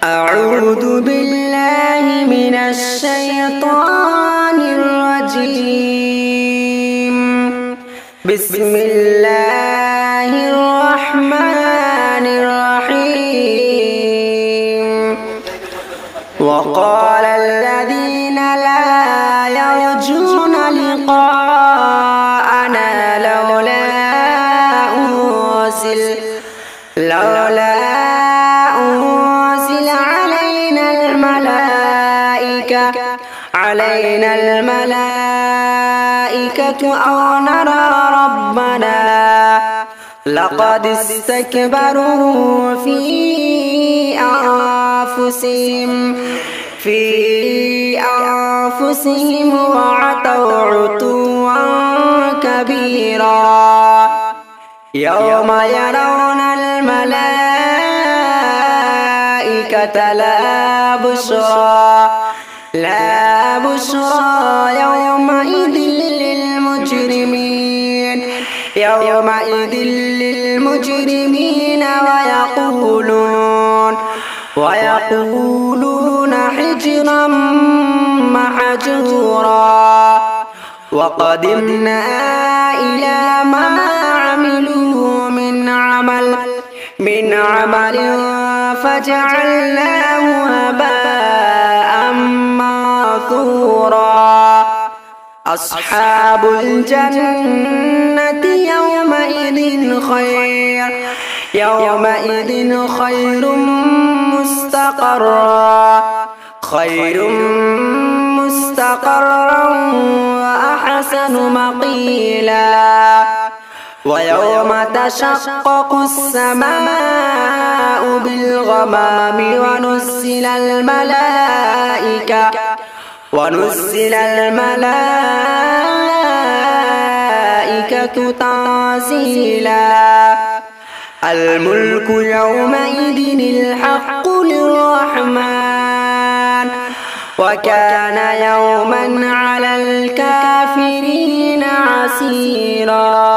أعوذ بالله من الشيطان الرجيم. بسم الله الرحمن الرحيم. وقال الذين لا يرجون لقاءنا لولا أنزل علينا الملائكة أو نرى ربنا لقد استكبروا في أنفسهم وعتوا عتوا كبيرا. يوم يرون الملائكة لا بشرى يومئذ للمجرمين ويقولون حجرا محجورا. وقدمنا إلى ما عملوا من عمل فجعلناه هباء منثورا. أصحاب الجنة يومئذ خير مستقرا وأحسن مقيلا. ويوم تشقق السماء بالغمام ونزل الملائكة تنزيلا. الملك يومئذ الحق للرحمن وكان يوما على الكافرين عسيرا.